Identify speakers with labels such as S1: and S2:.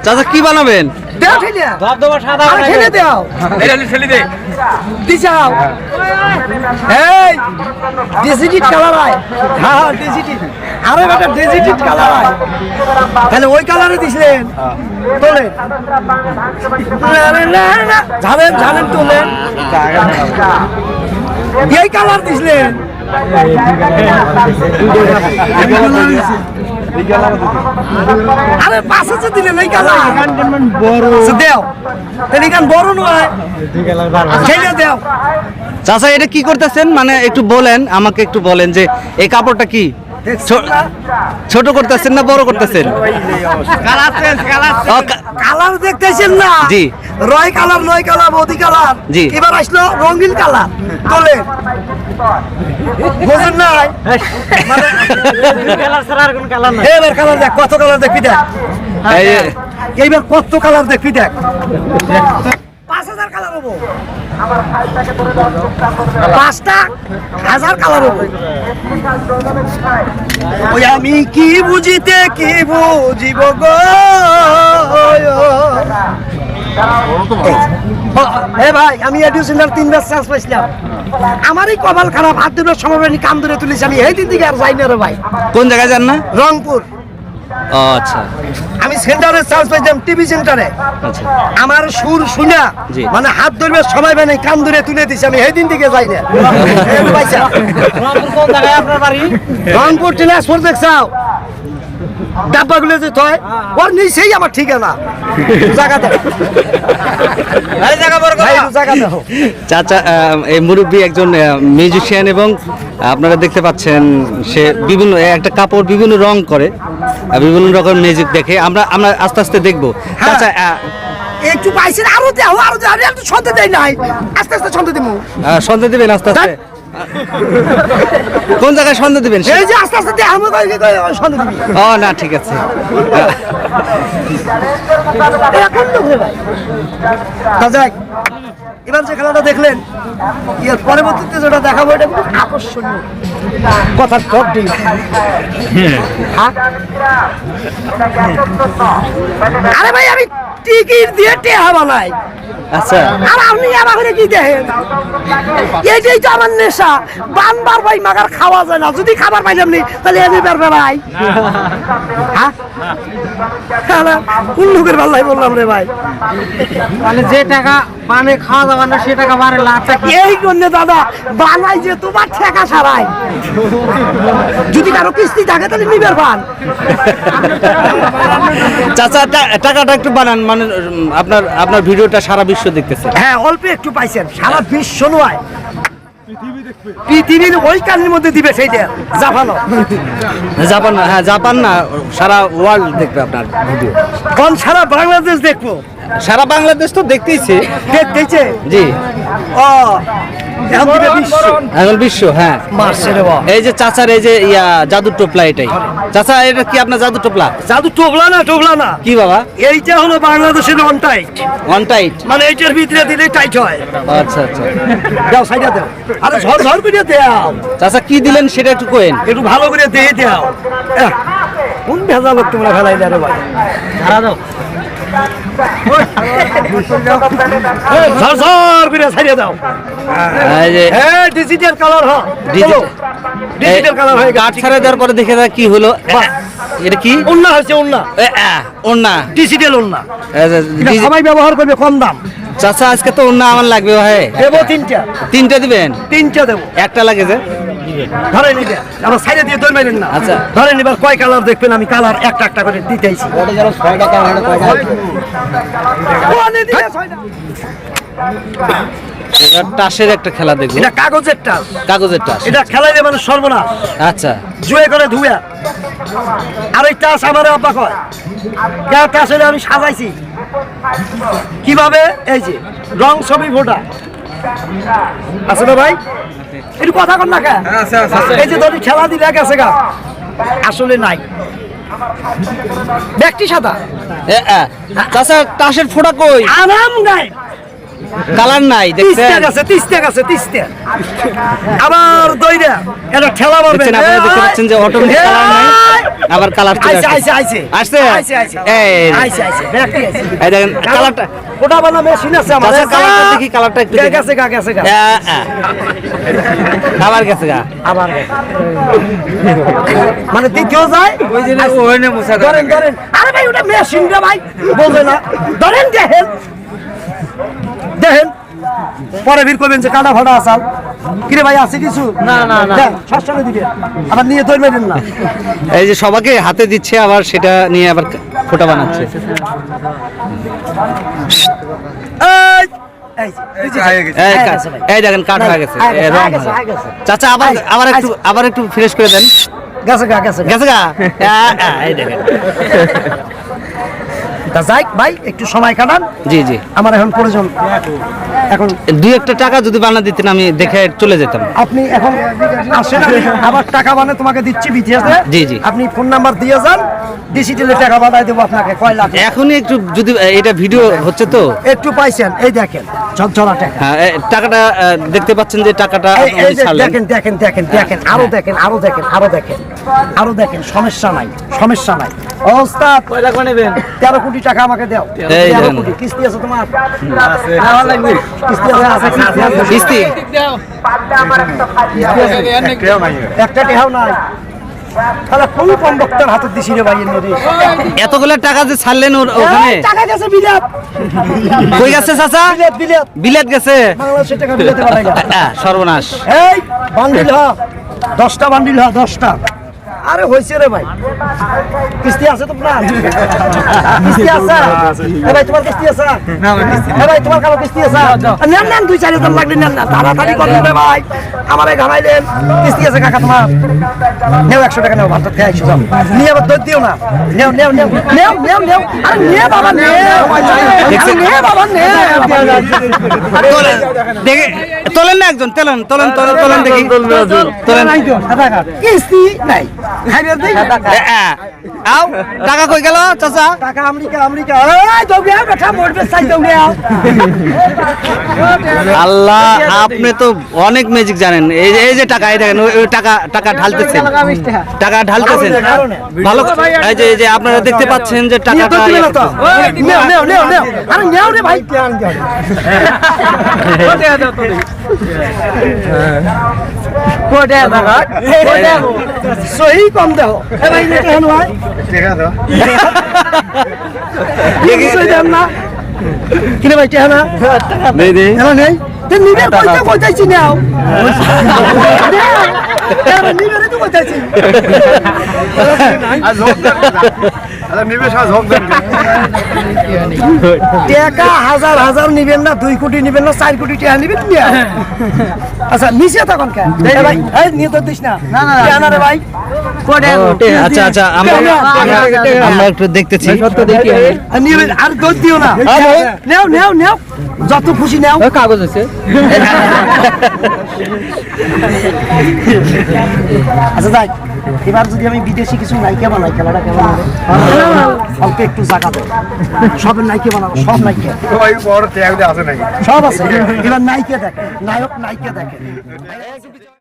S1: চাচা কি বানাবেন?
S2: ওই কালারে দিছিলেন তোলেন ঝালেন ঝালেন তোলেন এই কালার দিছিলেন আরে পাশে যে দিলেন এই কালার বড় দেও তেলিকান বড় নয় খেলে দেও।
S1: চাচা এটা কি করতেছেন মানে একটু বলেন আমাকে, একটু বলেন যে এই কাপড়টা কি ছোট করতেছেন না বড় করতেছেন?
S2: কালার দেখতেছেন না?
S1: জি।
S2: রয় কালার, নয় কালার, বদি কালার,
S1: জি।
S2: এবার আসলো রঙিন কালার। তোলে বুঝুন নাই এবার কালার দেখ, কত কালার দেখবি দেখ, এইবার কত কালার দেখবি দেখ। 5000 কালার হবো, 5টা 1000 কালার হবো। ওই আমি কি বুঝিতে কি বুঝিব গো ভাই, আমি এডিউশনাল 3বার চান্স পাইছিলাম। আমারই কপাল খারাপ, হাত দুটোর সময় কাম ধরে তুলেছি। আমি এই দিন থেকে আর যাই না রে ভাই।
S1: কোন জায়গায় যান না?
S2: রংপুর।
S1: ও আচ্ছা,
S2: আমি সেন্টারে চান্স পাইছিলাম, টিভি সেন্টারে।
S1: আচ্ছা।
S2: আমার সুর শুনা মানে হাত ধরবে সময় পাই নাই, কাম ধরে তুলে দিছি। আমি এই দিন থেকে যাই না।
S3: কোন জায়গায় আপনার বাড়ি?
S2: রংপুর ট্রান্সপোর্ট দেখছাও ডাব্বাগুলো যে থয় ওর নিচেই আমার ঠিকানা।
S1: চাচা এই মুরব্বী একজন মিউজিশিয়ান এবং আপনারা দেখতে পাচ্ছেন সে বিভিন্ন একটা কাপড় বিভিন্ন রং করে, বিভিন্ন রকম মিউজিক দেখে। আমরা আস্তে আস্তে দেখবো। চাচা
S2: একটু পাইছেন আরো দেও, আরো দেও, আমি একটু সন্ধ্যে দেই নাই, আস্তে আস্তে সন্ধ্যে দিব।
S1: সন্ধ্যা দিবেন আস্তে আস্তে? কোন জায়গায় সন্ধ্যা দিবেন?
S2: এই যে আস্তে আস্তে আমি সন্ধ্যা দিবি।
S1: ও না, ঠিক আছে।
S2: এবার যে খেলাটা দেখলেন, এর পরবর্তীতে যেটা দেখাবো এটা খুব আকর্ষণীয়। কথার সব দিন আরে ভাই, আমি টিকিট দিয়ে টেহা বানাই।
S1: আচ্ছা,
S2: আর আপনি আমাকে কি দেখেন? এইটাই তো আমার নেশা। বানবার ভাই মাগার খাওয়া যায় না। যদি খাবার পাইলাম নি তাহলে আমি বের বেড়াই। কোন লোকের ভাল্লাই বললাম রে ভাই?
S3: মানে যে টাকা মানে খাওয়া দাওয়া না সে টাকা বাড়ে লাভটা কি?
S2: এই জন্য দাদা বানাই যে তোমার ঠেকা সারাই। যদি কারো কিস্তি থাকে তাহলে নিবের পান।
S1: চাচা টাকাটা একটু বানান, মানে আপনার ভিডিওটা সারা বিশ্ব দেখতেছে।
S2: হ্যাঁ, অল্প একটু পাইছেন, সারা বিশ্ব নয়, পৃথিবীর ওই কানের মধ্যে দিবে। সেইটা জাপানও,
S1: জাপান না, হ্যাঁ জাপান না, সারা ওয়ার্ল্ড দেখবে আপনার ভিডিও।
S2: কোন সারা বাংলাদেশ দেখবো?
S1: সারা বাংলাদেশ তো দেখতেইছে।
S2: দেখতেইছে?
S1: জি।
S2: ও এখন দিবে বিশ্ব।
S1: এখন বিশ্ব, হ্যাঁ।
S2: মারছে রে বাবা।
S1: এই যে চাচার এই যে জাদুর টোপলা, এটাই চাচা, এটা কি আপনার জাদুর টোপলা?
S2: জাদু টোপলা না, টোপলা না।
S1: কি বাবা?
S2: এইটা হলো বাংলাদেশের অন টাইট।
S1: ওয়ান টাইট
S2: মানে এইটার ভিতরে দিলে টাইট হয়।
S1: আচ্ছা আচ্ছা।
S2: দাও সাইডা দাও। আরে ঝড় ঝড় করে দাও।
S1: চাচা কি দিলেন সেটা একটু কইেন।
S2: একটু ভালো করে দিয়ে দাও। কোন ভেজা লোক তোমরা ফেলাই দেয় রে ভাই?
S3: ভাড়া দাও।
S2: ঝরঝর করে ছাড়িয়ে দাও।
S1: এই যে
S2: হ্যাঁ, ডিজিটাল কালার হয়। ডিজিটাল কালার হয়ে
S1: কাঠ ছাড়া দেওয়ার পরে দেখে যা কি হলো। এটা কি
S2: ওন্না হচ্ছে? ওন্না,
S1: ওন্না,
S2: ডিজিটাল ওন্না।
S1: ডিজি-
S2: সবাই ব্যবহার করবে, কম দাম।
S1: চাচা আজকে তো ওন্না আমার লাগবে ভাই।
S2: দেবো 3টা।
S1: 3টা দিবেন?
S2: 3টা দেবো।
S1: একটা লাগে যে
S2: ধরে নিবে, আবার সাইডে দিয়ে দই মারেন না।
S1: আচ্ছা।
S2: ধরে নিবার কয় কালার দেখবেন? আমি কালার একটা একটা করে দিতেইছি।
S1: এবার টাসের একটা খেলা দেখবো।
S2: এটা কাগজের টাস।
S1: কাগজের টাস।
S2: এটা খেলাইলে মানে সর্বনাশ।
S1: আচ্ছা।
S2: জুয়ে করে ধুয়া। আর এই টাস আমার আব্বা কয়, টাস হলে আমি সাজাইছি কিভাবে? এই যে রং ছবি ফোটা আছে না ভাই? একটু কথা কর না। এই যে ধরি খেলা দিলে গেছে গা, আসলে নাই। ব্যক্তি সাদা
S1: চাচা টাসের ফোঁটা কই?
S2: আরাম গায়।
S1: কালার নাই দেখছেন
S2: আবার দইরা এটা ঠেলা মারবে
S1: দেখছেন আপনারা দেখতে পাচ্ছেন যে অটোমেটিক কালার নাই আবার কালার চলে আসছে আসছে এই দেখেন কালারটা
S2: ওটা বানা মেশিন আছে আমার
S1: আচ্ছা কালারটা দেখি কালারটা একটু দেখি।
S2: গেছে
S1: আবার গেছে গা
S2: আবার মানে দ্বিতীয় যায়
S3: ওই যে ওইনে মুছা
S2: ধরেন আরে ভাই ওটা মেশিন রে ভাই বলবে না ধরেন দেখেন পরে ভিড় করবেন যে কাটা ফাটা আসাল কিরে ভাই আছে কিছু
S3: না।
S2: সবসময় দিকে আবার নিয়ে ধরবেন না
S1: এই যে সবাইকে হাতে দিচ্ছে আবার সেটা নিয়ে আবার ফোঁটা বানাচ্ছে এই দেখেন কাঠ হয়ে গেছে রং চাচা আবার একটু ফ্রেশ করে দেন গেছে গা এই দেখেন
S2: তা যাই ভাই একটু সময় কাটান
S1: জি
S2: আমার এখন প্রয়োজন এখন
S1: দুই একটা টাকা যদি বানা দিতেন আমি দেখে চলে যেতাম
S2: আপনি এখন আসেন আমি আবার টাকা বানিয়ে তোমাকে দিচ্ছি বিটিএসে
S1: জি।
S2: আপনি ফোন নাম্বার দিয়ে যান ডিজিটালে টাকা বানাই দেবো আপনাকে কয় লাখ
S1: এখনই একটু যদি এটা ভিডিও হচ্ছে তো
S2: একটু পাইছেন এই দেখেন ঝরঝরা টাকা
S1: হ্যাঁ টাকাটা দেখতে পাচ্ছেন যে টাকাটা
S2: এই
S1: আপনি
S2: যে
S1: ছাড়লেন।
S2: দেখেন আরো দেখেন সমস্যা নাই ওস্তাদ
S3: কয় লাখ নেবেন
S2: 13 কোটি টাকা আমাকে দাও
S1: এই
S2: 13
S1: দেখেন।
S2: কোটি কিস্তি আছে তোমার
S3: আছে আমার লাগবে
S2: কিস্তি আছে
S1: কিস্তি
S2: একটা টেহাও নাই তাহলে কোন কন্ডাক্টর হাতে দিছি রে ভাই এনে
S1: এতগুলো টাকা যে ছাড়লেন ওখানে
S2: টাকা গেছে বিলেত
S1: কই গেছে চাচা বিলেত গেছে
S2: বাংলাদেশের টাকা বিলেতে পাঠাই না
S1: সর্বনাশ
S2: এই বান্ডিল হ 10টা বান্ডিল হ 10টা আরে হইছে রে ভাই কিস্তি আছে তো না কিস্তি আছে এ ভাই তোমার কিস্তি আছে
S3: না ভাই কিস্তি
S2: এ ভাই তোমার কালো কিস্তি আছে নেন 2-4 লাগবে নেন না তাড়াতাড়ি করুন রে ভাই আমারে ঘামাইলেন কিস্তি আছে কাকা তোমার নেও 100 টাকা নেও ভাত খেয়ে আইছো যাও নিয়ে আবার দই দিও না নেও আরে নে বাবা নে নে বাবা নে
S1: দেখে তোলেন না একজন তোলেন দেখি তোলেন
S2: কিস্তি নাই
S1: আও টাকা কই গেল চাচা
S2: টাকা আমেরিকা এই দৌড়ে বেটা মরবে চাই দৌড়ে
S1: আল্লাহ আপনি তো অনেক ম্যাজিক জানেন এই যে টাকা এই দেখেন ওই টাকা ঢালতেছেন টাকা ঢালতেছেন ভালো এই যে আপনারা দেখতে পাচ্ছেন যে টাকাটা
S2: নেও আরে নেও রে ভাই সহি কম দেও এ ভাই নে কেন ভাই সহি দেন না কিরে ভাই কেন
S1: নেই
S2: নেই তুই নিবে কইতাছি নাও নিবে তো কইতাছি টাকা হাজার নিবেন না 2 কোটি নিবেন না 4 কোটি টাকা নিবেন না আচ্ছা নিচে তখন কেন ভাই এই নিয়ে তো দিস না না রে ভাই
S1: আচ্ছা আমরা একটু দেখতেছি
S2: নিবেন আর দোষ দিও না নেও যত খুশি নেও
S3: কাগজ আছে
S2: আচ্ছা যাই এবার যদি আমি বিদেশি কিছু নায়িকা বানাই খেলাটা কেমন হবে অল্প একটু জায়গা দেয় সবের নায়িকা বানাবো সব নায়িকা সব আছে এবার নায়িকা দেখে নায়ক নায়িকা দেখে